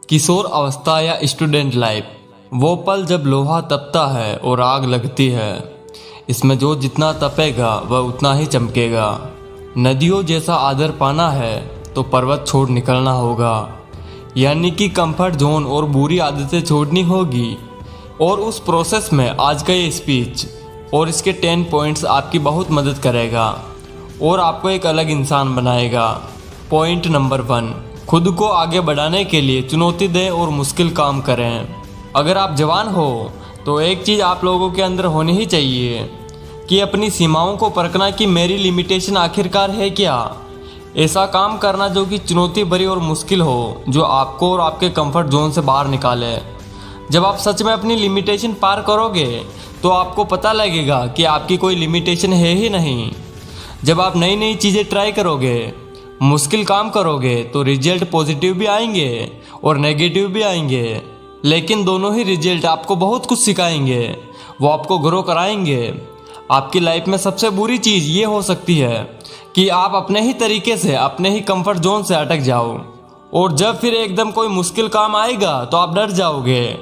किशोर अवस्था या student life, वो पल जब लोहा तपता है और आग लगती है। इसमें जो जितना तपेगा वह उतना ही चमकेगा। नदियों जैसा आदर पाना है तो पर्वत छोड़ निकलना होगा, यानी कि कंफर्ट जोन और बुरी आदतें छोड़नी होगी। और उस प्रोसेस में आज का ये स्पीच और इसके 10 पॉइंट्स आपकी बहुत मदद करेगा और आपको एक अलग इंसान बनाएगा। पॉइंट नंबर 1, खुद को आगे बढ़ाने के लिए चुनौती दें और मुश्किल काम करें। अगर आप जवान हो तो एक चीज़ आप लोगों के अंदर होनी ही चाहिए कि अपनी सीमाओं को परखना कि मेरी लिमिटेशन आखिरकार है क्या। ऐसा काम करना जो कि चुनौती भरी और मुश्किल हो, जो आपको और आपके कंफर्ट जोन से बाहर निकाले। जब आप सच में अपनी लिमिटेशन पार करोगे तो आपको पता लगेगा कि आपकी कोई लिमिटेशन है ही नहीं। जब आप नई नई चीज़ें ट्राई करोगे, मुश्किल काम करोगे तो रिजल्ट पॉजिटिव भी आएंगे और नेगेटिव भी आएंगे, लेकिन दोनों ही रिजल्ट आपको बहुत कुछ सिखाएंगे। वो आपको ग्रो कराएंगे। आपकी लाइफ में सबसे बुरी चीज़ ये हो सकती है कि आप अपने ही तरीके से, अपने ही कंफर्ट जोन से अटक जाओ, और जब फिर एकदम कोई मुश्किल काम आएगा तो आप डर जाओगे,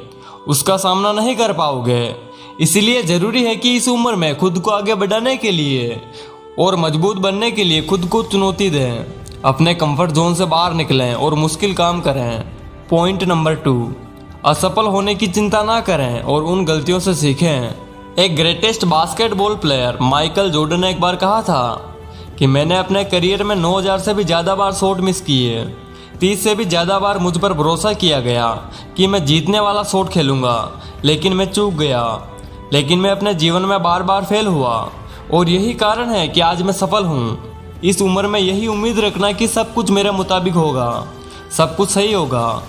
उसका सामना नहीं कर पाओगे। इसलिए ज़रूरी है कि इस उम्र में खुद को आगे बढ़ाने के लिए और मजबूत बनने के लिए खुद को चुनौती दें, अपने कंफर्ट जोन से बाहर निकलें और मुश्किल काम करें। पॉइंट नंबर 2, असफल होने की चिंता ना करें और उन गलतियों से सीखें। एक greatest basketball player Michael Jordan ने एक बार कहा था कि मैंने अपने करियर में 9000 से भी ज़्यादा बार शॉट मिस किए। 30 से भी ज़्यादा बार मुझ पर भरोसा किया गया कि मैं जीतने वाला शॉट खेलूंगा, लेकिन मैं चूक गया। लेकिन मैं अपने जीवन में बार बार फेल हुआ और यही कारण है कि आज मैं सफल हूँ। इस उम्र में यही उम्मीद रखना कि सब कुछ मेरे मुताबिक होगा, सब कुछ सही होगा,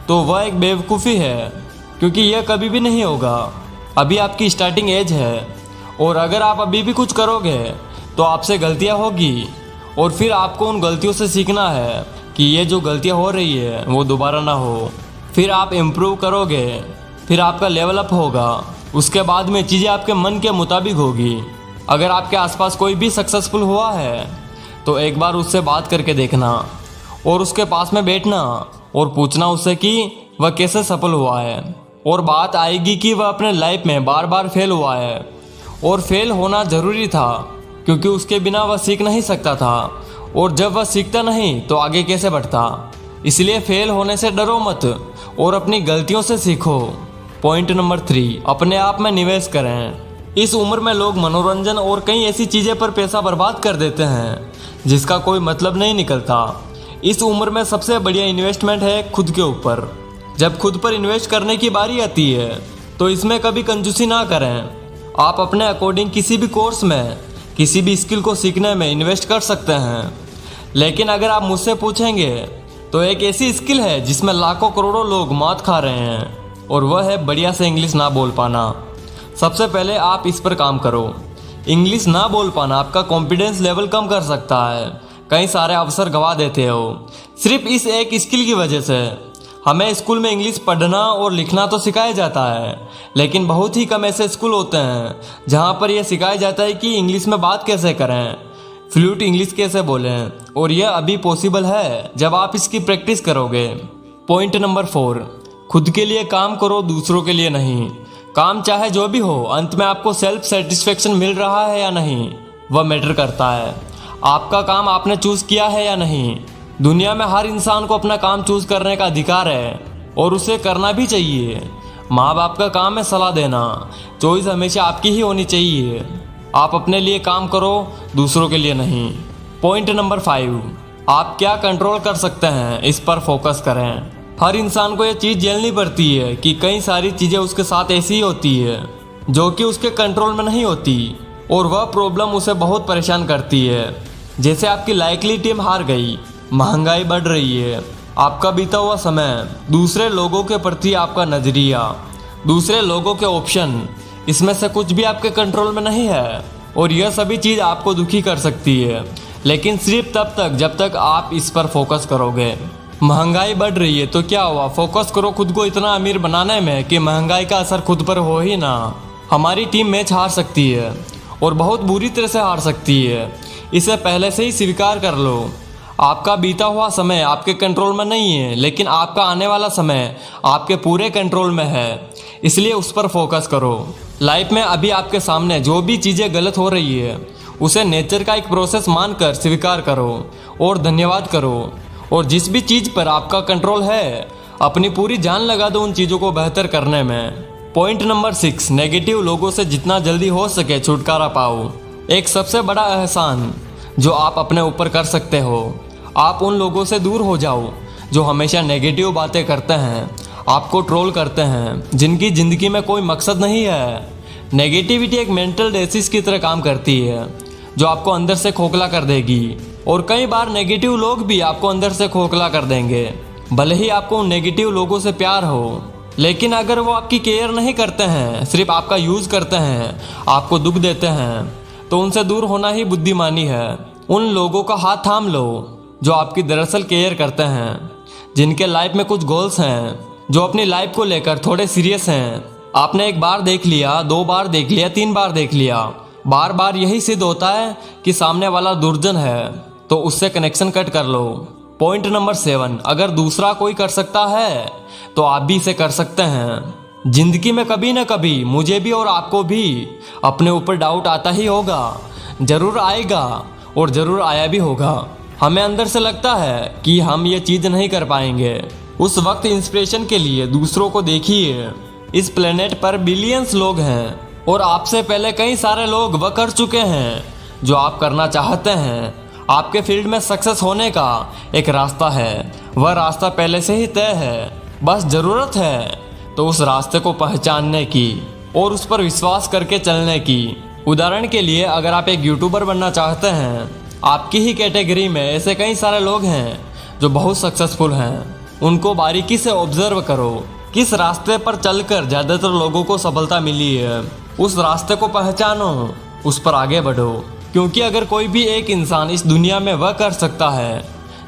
तो वह एक बेवकूफ़ी है, क्योंकि यह कभी भी नहीं होगा। अभी आपकी स्टार्टिंग एज है और अगर आप अभी भी कुछ करोगे तो आपसे गलतियां होगी और फिर आपको उन गलतियों से सीखना है कि ये जो गलतियां हो रही है वो दोबारा ना हो। फिर आप इम्प्रूव करोगे, फिर आपका लेवल अप होगा। उसके बाद में चीज़ें आपके मन के मुताबिक होगी। अगर आपके आसपास कोई भी सक्सेसफुल हुआ है तो एक बार उससे बात करके देखना और उसके पास में बैठना और पूछना उससे कि वह कैसे सफल हुआ है। और बात आएगी कि वह अपने लाइफ में बार बार फेल हुआ है और फेल होना ज़रूरी था, क्योंकि उसके बिना वह सीख नहीं सकता था, और जब वह सीखता नहीं तो आगे कैसे बढ़ता। इसलिए फेल होने से डरो मत और अपनी गलतियों से सीखो। पॉइंट नंबर 3, अपने आप में निवेश करें। इस उम्र में लोग मनोरंजन और कई ऐसी चीज़ें पर पैसा बर्बाद कर देते हैं जिसका कोई मतलब नहीं निकलता। इस उम्र में सबसे बढ़िया इन्वेस्टमेंट है खुद के ऊपर। जब खुद पर इन्वेस्ट करने की बारी आती है तो इसमें कभी कंजूसी ना करें। आप अपने अकॉर्डिंग किसी भी कोर्स में, किसी भी स्किल को सीखने में इन्वेस्ट कर सकते हैं, लेकिन अगर आप मुझसे पूछेंगे तो एक ऐसी स्किल है जिसमें लाखों करोड़ों लोग मौत खा रहे हैं, और वह है बढ़िया से इंग्लिश ना बोल पाना। सबसे पहले आप इस पर काम करो। इंग्लिश ना बोल पाना आपका कॉन्फिडेंस लेवल कम कर सकता है। कई सारे अवसर गंवा देते हो सिर्फ इस एक स्किल की वजह से। हमें स्कूल में इंग्लिश पढ़ना और लिखना तो सिखाया जाता है, लेकिन बहुत ही कम ऐसे स्कूल होते हैं जहां पर यह सिखाया जाता है कि इंग्लिश में बात कैसे करें, फ्लूएंट इंग्लिश कैसे बोलें, और यह अभी पॉसिबल है जब आप इसकी प्रैक्टिस करोगे। पॉइंट नंबर 4, खुद के लिए काम करो, दूसरों के लिए नहीं। काम चाहे जो भी हो, अंत में आपको सेल्फ सेटिस्फेक्शन मिल रहा है या नहीं, वह मैटर करता है। आपका काम आपने चूज किया है या नहीं। दुनिया में हर इंसान को अपना काम चूज करने का अधिकार है और उसे करना भी चाहिए। माँ बाप का काम है सलाह देना, चॉइस हमेशा आपकी ही होनी चाहिए। आप अपने लिए काम करो, दूसरों के लिए नहीं। पॉइंट नंबर 5, आप क्या कंट्रोल कर सकते हैं, इस पर फोकस करें। हर इंसान को यह चीज़ झेलनी पड़ती है कि कई सारी चीज़ें उसके साथ ऐसी ही होती है जो कि उसके कंट्रोल में नहीं होती, और वह प्रॉब्लम उसे बहुत परेशान करती है। जैसे आपकी लाइकली टीम हार गई, महंगाई बढ़ रही है, आपका बीता हुआ समय, दूसरे लोगों के प्रति आपका नज़रिया, दूसरे लोगों के ऑप्शन, इसमें से कुछ भी आपके कंट्रोल में नहीं है, और यह सभी चीज़ आपको दुखी कर सकती है, लेकिन सिर्फ तब तक जब तक आप इस पर फोकस करोगे। महंगाई बढ़ रही है तो क्या हुआ, फोकस करो खुद को इतना अमीर बनाने में कि महंगाई का असर खुद पर हो ही ना। हमारी टीम मैच हार सकती है और बहुत बुरी तरह से हार सकती है, इसे पहले से ही स्वीकार कर लो। आपका बीता हुआ समय आपके कंट्रोल में नहीं है, लेकिन आपका आने वाला समय आपके पूरे कंट्रोल में है, इसलिए उस पर फोकस करो। लाइफ में अभी आपके सामने जो भी चीज़ें गलत हो रही है उसे नेचर का एक प्रोसेस मानकर स्वीकार करो और धन्यवाद करो। और जिस भी चीज़ पर आपका कंट्रोल है अपनी पूरी जान लगा दो उन चीज़ों को बेहतर करने में। पॉइंट नंबर 6, नेगेटिव लोगों से जितना जल्दी हो सके छुटकारा पाओ। एक सबसे बड़ा एहसान जो आप अपने ऊपर कर सकते हो, आप उन लोगों से दूर हो जाओ जो हमेशा नेगेटिव बातें करते हैं, आपको ट्रोल करते हैं, जिनकी ज़िंदगी में कोई मकसद नहीं है। नेगेटिविटी एक मेंटल डिसीज की तरह काम करती है जो आपको अंदर से खोखला कर देगी, और कई बार नेगेटिव लोग भी आपको अंदर से खोखला कर देंगे। भले ही आपको उन नेगेटिव लोगों से प्यार हो, लेकिन अगर वो आपकी केयर नहीं करते हैं, सिर्फ आपका यूज़ करते हैं, आपको दुख देते हैं, तो उनसे दूर होना ही बुद्धिमानी है। उन लोगों का हाथ थाम लो जो आपकी दरअसल केयर करते हैं, जिनके लाइफ में कुछ गोल्स हैं, जो अपनी लाइफ को लेकर थोड़े सीरियस हैं। आपने एक बार देख लिया, 2 बार देख लिया, 3 बार देख लिया, बार बार यही सिद्ध होता है कि सामने वाला दुर्जन है, तो उससे कनेक्शन कट कर लो। पॉइंट नंबर 7, अगर दूसरा कोई कर सकता है तो आप भी इसे कर सकते हैं। जिंदगी में कभी ना कभी मुझे भी और आपको भी अपने ऊपर डाउट आता ही होगा, जरूर आएगा और जरूर आया भी होगा। हमें अंदर से लगता है कि हम ये चीज़ नहीं कर पाएंगे। उस वक्त इंस्पिरेशन के लिए दूसरों को देखिए। इस प्लेनेट पर बिलियंस लोग हैं और आपसे पहले कई सारे लोग वह कर चुके हैं जो आप करना चाहते हैं। आपके फील्ड में सक्सेस होने का एक रास्ता है, वह रास्ता पहले से ही तय है, बस ज़रूरत है तो उस रास्ते को पहचानने की और उस पर विश्वास करके चलने की। उदाहरण के लिए अगर आप एक यूट्यूबर बनना चाहते हैं, आपकी ही कैटेगरी में ऐसे कई सारे लोग हैं जो बहुत सक्सेसफुल हैं। उनको बारीकी से ऑब्जर्व करो, किस रास्ते पर चलकर ज़्यादातर लोगों को सफलता मिली है, उस रास्ते को पहचानो, उस पर आगे बढ़ो। क्योंकि अगर कोई भी एक इंसान इस दुनिया में वह कर सकता है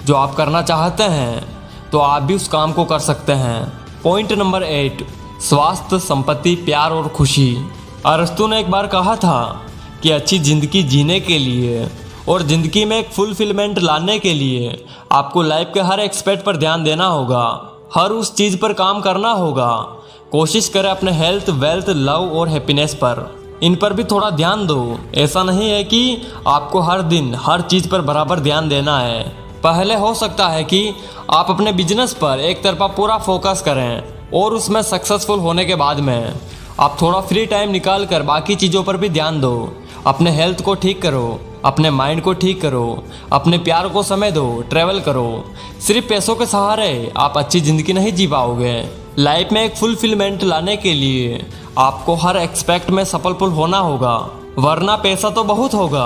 जो आप करना चाहते हैं, तो आप भी उस काम को कर सकते हैं। पॉइंट नंबर 8, स्वास्थ्य, संपत्ति, प्यार और खुशी। अरस्तु ने एक बार कहा था कि अच्छी ज़िंदगी जीने के लिए और ज़िंदगी में एक फुलफिलमेंट लाने के लिए आपको लाइफ के हर एक्सपेक्ट पर ध्यान देना होगा, हर उस चीज़ पर काम करना होगा। कोशिश करें अपने हेल्थ, वेल्थ, लव और हैप्पीनेस पर, इन पर भी थोड़ा ध्यान दो। ऐसा नहीं है कि आपको हर दिन हर चीज़ पर बराबर ध्यान देना है। पहले हो सकता है कि आप अपने बिजनेस पर एक तरफा पूरा फोकस करें और उसमें सक्सेसफुल होने के बाद में आप थोड़ा फ्री टाइम निकाल कर बाकी चीज़ों पर भी ध्यान दो। अपने हेल्थ को ठीक करो, अपने माइंड को ठीक करो, अपने प्यार को समय दो, ट्रैवल करो। सिर्फ पैसों के सहारे आप अच्छी ज़िंदगी नहीं जी पाओगे। लाइफ में एक फुलफिलमेंट लाने के लिए आपको हर एक्सपेक्ट में सफलफुल होना होगा, वरना पैसा तो बहुत होगा,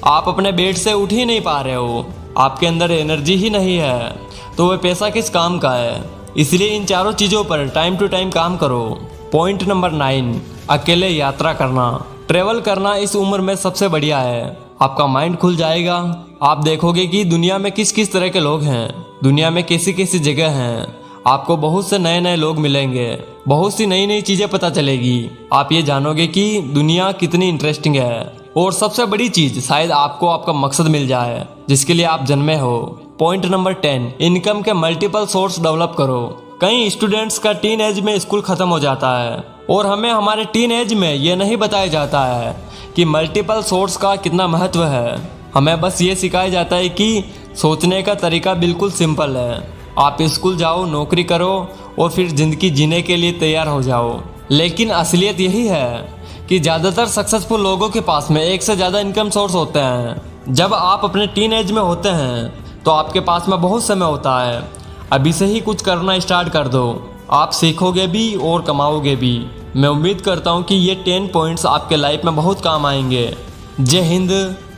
आप अपने बेड से उठ ही नहीं पा रहे हो, आपके अंदर एनर्जी ही नहीं है, तो वह पैसा किस काम का है। इसलिए इन चारों चीज़ों पर टाइम टू टाइम काम करो। पॉइंट नंबर 9, अकेले यात्रा करना। ट्रैवल करना इस उम्र में सबसे बढ़िया है। आपका माइंड खुल जाएगा, आप देखोगे कि दुनिया में किस किस तरह के लोग हैं, दुनिया में कैसी कैसी जगह हैं। आपको बहुत से नए नए लोग मिलेंगे, बहुत सी नई नई चीज़ें पता चलेगी। आप ये जानोगे कि दुनिया कितनी इंटरेस्टिंग है, और सबसे बड़ी चीज़ शायद आपको आपका मकसद मिल जाए जिसके लिए आप जन्मे हो। पॉइंट नंबर 10, इनकम के मल्टीपल सोर्स डेवलप करो। कई स्टूडेंट्स का टीन एज में स्कूल ख़त्म हो जाता है और हमें हमारे टीन एज में ये नहीं बताया जाता है कि मल्टीपल सोर्स का कितना महत्व है। हमें बस ये सिखाया जाता है कि सोचने का तरीका बिल्कुल सिंपल है, आप स्कूल जाओ, नौकरी करो और फिर ज़िंदगी जीने के लिए तैयार हो जाओ। लेकिन असलियत यही है कि ज़्यादातर सक्सेसफुल लोगों के पास में एक से ज़्यादा इनकम सोर्स होते हैं। जब आप अपने टीन एज में होते हैं तो आपके पास में बहुत समय होता है, अभी से ही कुछ करना स्टार्ट कर दो, आप सीखोगे भी और कमाओगे भी। मैं उम्मीद करता हूँ कि ये 10 पॉइंट्स आपके लाइफ में बहुत काम आएंगे। जय हिंद,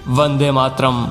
वंदे मातरम।